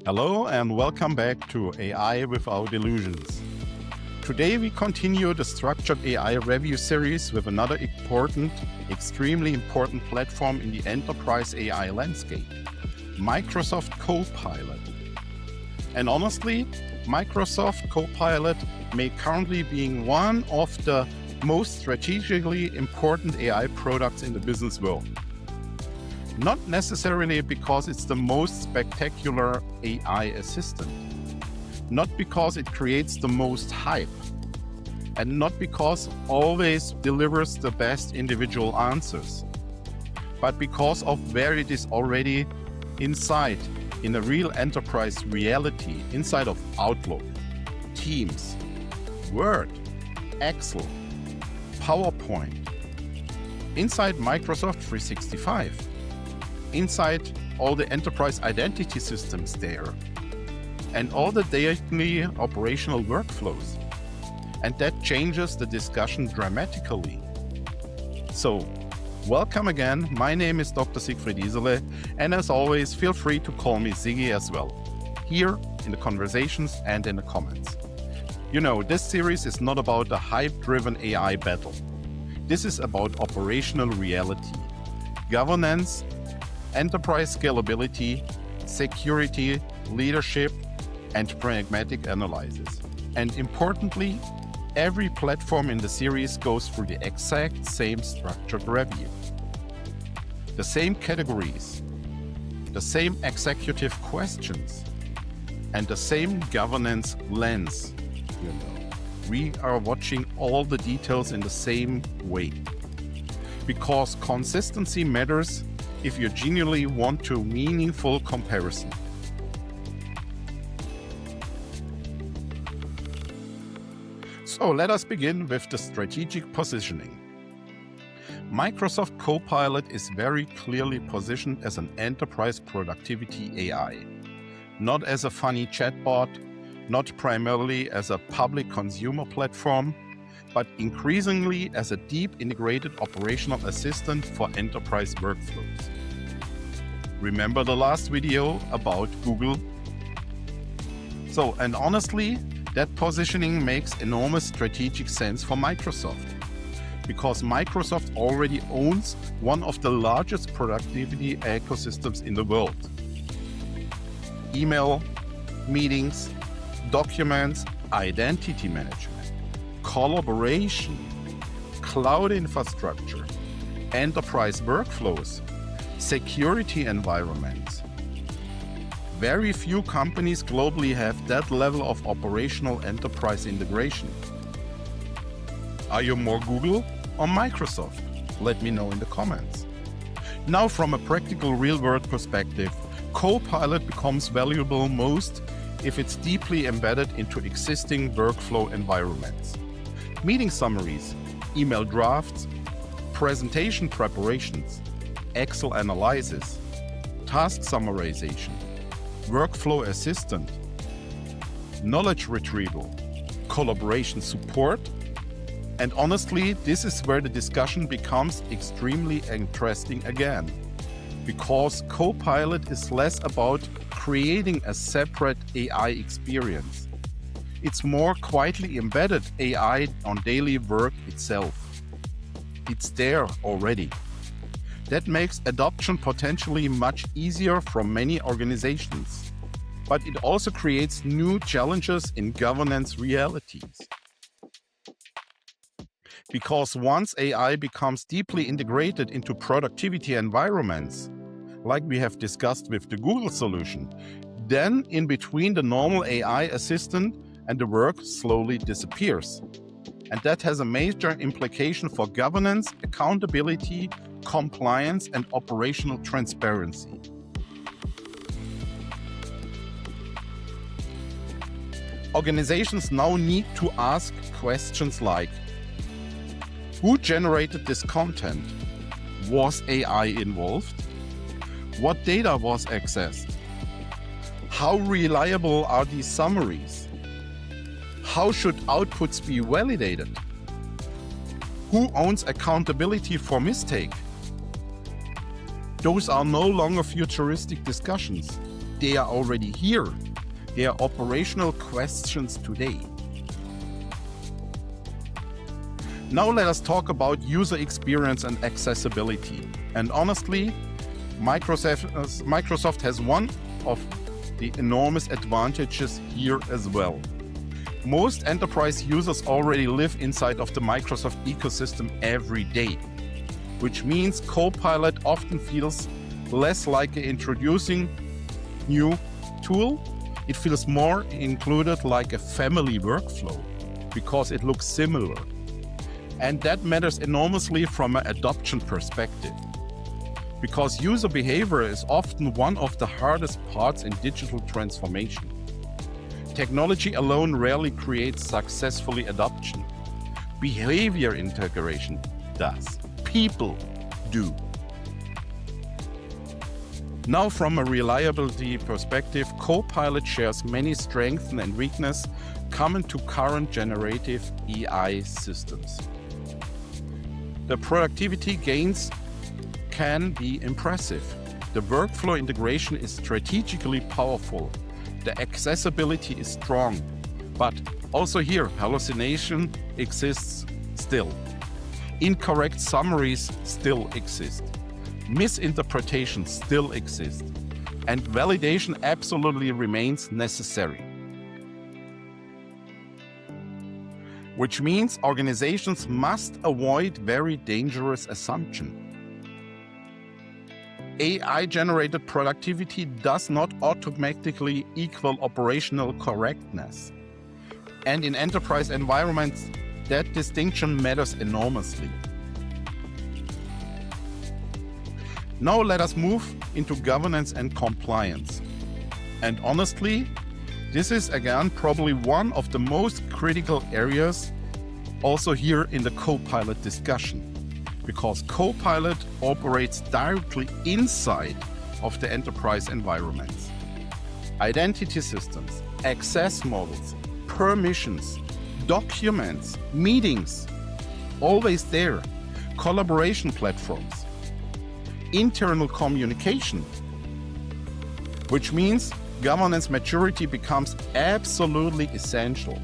Hello and welcome back to AI Without Illusions. Today we continue the structured AI review series with another extremely important platform in the enterprise AI landscape, Microsoft Copilot. And honestly, Microsoft Copilot may currently be one of the most strategically important AI products in the business world. Not necessarily because it's the most spectacular AI assistant, not because it creates the most hype, and not because it always delivers the best individual answers, but because of where it is already inside in a real enterprise reality, inside of Outlook, Teams, Word, Excel, PowerPoint, inside Microsoft 365, inside all the enterprise identity systems there, and all the daily operational workflows. And that changes the discussion dramatically. So, welcome again. My name is Dr. Siegfried Isele, and as always, feel free to call me Ziggy as well, here in the conversations and in the comments. You know, this series is not about a hype-driven AI battle. This is about operational reality, governance, enterprise scalability, security, leadership, and pragmatic analysis. And importantly, every platform in the series goes through the exact same structured review. The same categories, the same executive questions, and the same governance lens. We are watching all the details in the same way. Because consistency matters if you genuinely want to meaningful comparison. So let us begin with the strategic positioning. Microsoft Copilot is very clearly positioned as an enterprise productivity AI, not as a funny chatbot, not primarily as a public consumer platform, but increasingly as a deep integrated operational assistant for enterprise workflows. Remember the last video about Google? And honestly, that positioning makes enormous strategic sense for Microsoft, because Microsoft already owns one of the largest productivity ecosystems in the world. Email, meetings, documents, identity management, collaboration, cloud infrastructure, enterprise workflows, security environments. Very few companies globally have that level of operational enterprise integration. Are you more Google or Microsoft? Let me know in the comments. Now, from a practical real-world perspective, Copilot becomes valuable most if it's deeply embedded into existing workflow environments. Meeting summaries, email drafts, presentation preparations, Excel analysis, task summarization, workflow assistant, knowledge retrieval, collaboration support. And honestly, this is where the discussion becomes extremely interesting again, because Copilot is less about creating a separate AI experience. It's more quietly embedded AI on daily work itself. It's there already. That makes adoption potentially much easier for many organizations. But it also creates new challenges in governance realities. Because once AI becomes deeply integrated into productivity environments, like we have discussed with the Google solution, then in between the normal AI assistant and the work slowly disappears. And that has a major implication for governance, accountability, compliance, and operational transparency. Organizations now need to ask questions like, who generated this content? Was AI involved? What data was accessed? How reliable are these summaries? How should outputs be validated? Who owns accountability for mistake? Those are no longer futuristic discussions. they are already here. They are operational questions today. Now let us talk about user experience and accessibility. And honestly, Microsoft has one of the enormous advantages here as well. Most enterprise users already live inside of the Microsoft ecosystem every day, which means Copilot often feels less like introducing new tool. It feels more included like a family workflow because it looks similar. And that matters enormously from an adoption perspective, because user behavior is often one of the hardest parts in digital transformation. Technology alone rarely creates successfully adoption. Behavior integration does. People do. Now, from a reliability perspective, Copilot shares many strengths and weaknesses common to current generative AI systems. The productivity gains can be impressive. The workflow integration is strategically powerful. The accessibility is strong, but also here, hallucination exists still. Incorrect summaries still exist. Misinterpretations still exist. And validation absolutely remains necessary. Which means organizations must avoid very dangerous assumptions. AI-generated productivity does not automatically equal operational correctness. And in enterprise environments, that distinction matters enormously. Now let us move into governance and compliance. And honestly, this is again probably one of the most critical areas also here in the Copilot discussion, because Copilot operates directly inside of the enterprise environments. Identity systems, access models, permissions, documents, meetings, always there, collaboration platforms, internal communication, which means governance maturity becomes absolutely essential.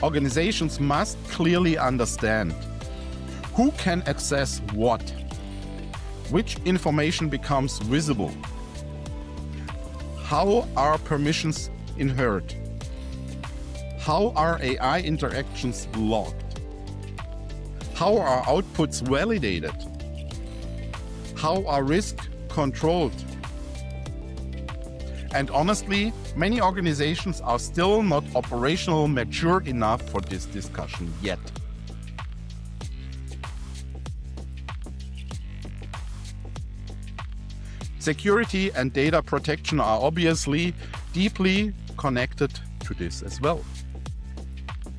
Organizations must clearly understand who can access what, which information becomes visible, how are permissions inherent, how are AI interactions logged, how are outputs validated, how are risks controlled. And honestly, many organizations are still not operational mature enough for this discussion yet. Security and data protection are obviously deeply connected to this as well.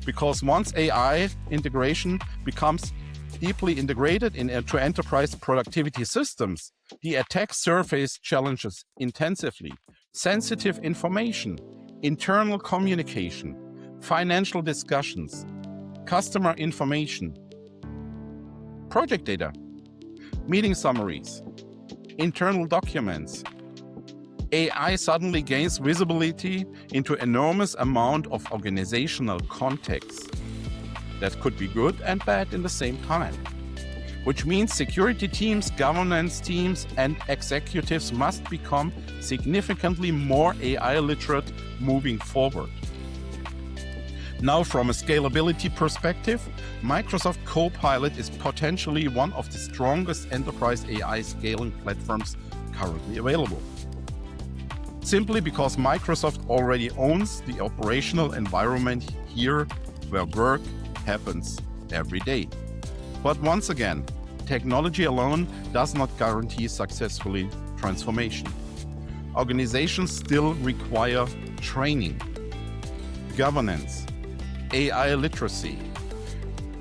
Because once AI integration becomes deeply integrated into enterprise productivity systems, the attack surface challenges intensively sensitive information, internal communication, financial discussions, customer information, project data, meeting summaries, internal documents. AI suddenly gains visibility into enormous amount of organizational context. That could be good and bad in the same time. Which means security teams, governance teams, and executives must become significantly more AI literate moving forward. Now, from a scalability perspective, Microsoft Copilot is potentially one of the strongest enterprise AI scaling platforms currently available. Simply because Microsoft already owns the operational environment here where work happens every day. But once again, technology alone does not guarantee successfully transformation. Organizations still require training, governance, AI literacy,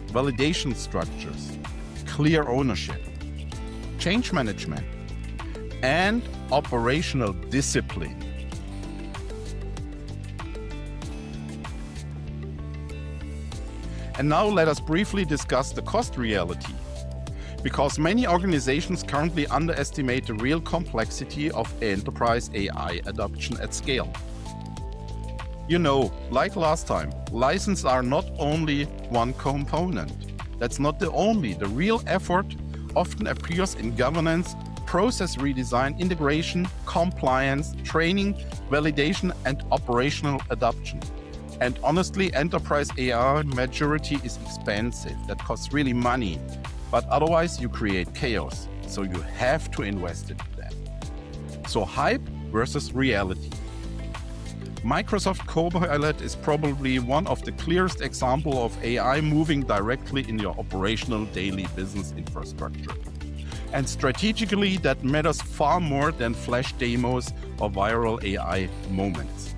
validation structures, clear ownership, change management, and operational discipline. And now let us briefly discuss the cost reality. because many organizations currently underestimate the real complexity of enterprise AI adoption at scale. You know, like last time, licenses are not only one component. That's not the only. The real effort often appears in governance, process redesign, integration, compliance, training, validation, and operational adoption. And honestly, enterprise AI maturity is expensive. That costs really money. But otherwise, you create chaos. So you have to invest in that. So hype versus reality. Microsoft Copilot is probably one of the clearest examples of AI moving directly in your operational daily business infrastructure. And strategically, that matters far more than flash demos or viral AI moments.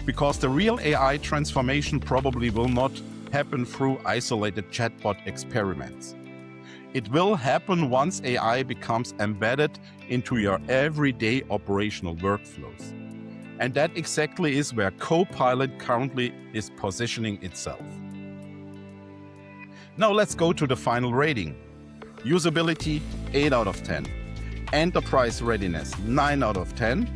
Because the real AI transformation probably will not happen through isolated chatbot experiments. It will happen once AI becomes embedded into your everyday operational workflows. And that exactly is where Copilot currently is positioning itself. Now let's go to the final rating. Usability, 8 out of 10. Enterprise readiness, 9 out of 10.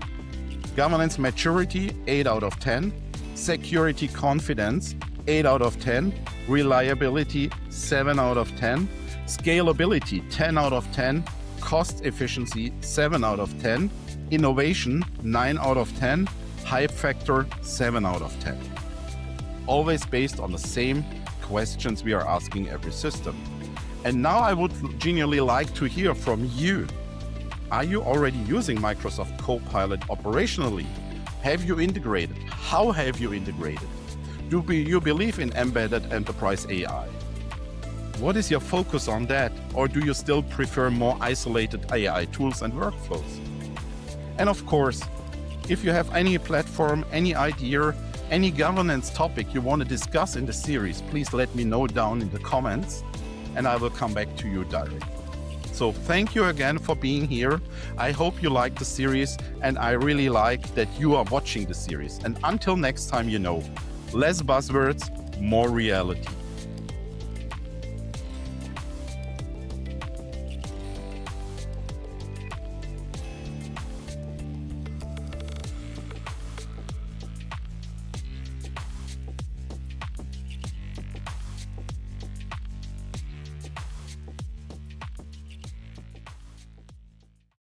Governance maturity, 8 out of 10. Security confidence, 8 out of 10. Reliability, 7 out of 10. Scalability, 10 out of 10. Cost efficiency, 7 out of 10. Innovation, 9 out of 10. Hype factor, 7 out of 10. Always based on the same questions we are asking every system. And now I would genuinely like to hear from you. Are you already using Microsoft Copilot operationally? Have you integrated? How have you integrated? Do you believe in embedded enterprise AI? What is your focus on that? Or do you still prefer more isolated AI tools and workflows? And of course, if you have any platform, any idea, any governance topic you want to discuss in the series, please let me know down in the comments and I will come back to you directly. So thank you again for being here. I hope you like the series and I really like that you are watching the series. And until next time, you know, less buzzwords, more reality.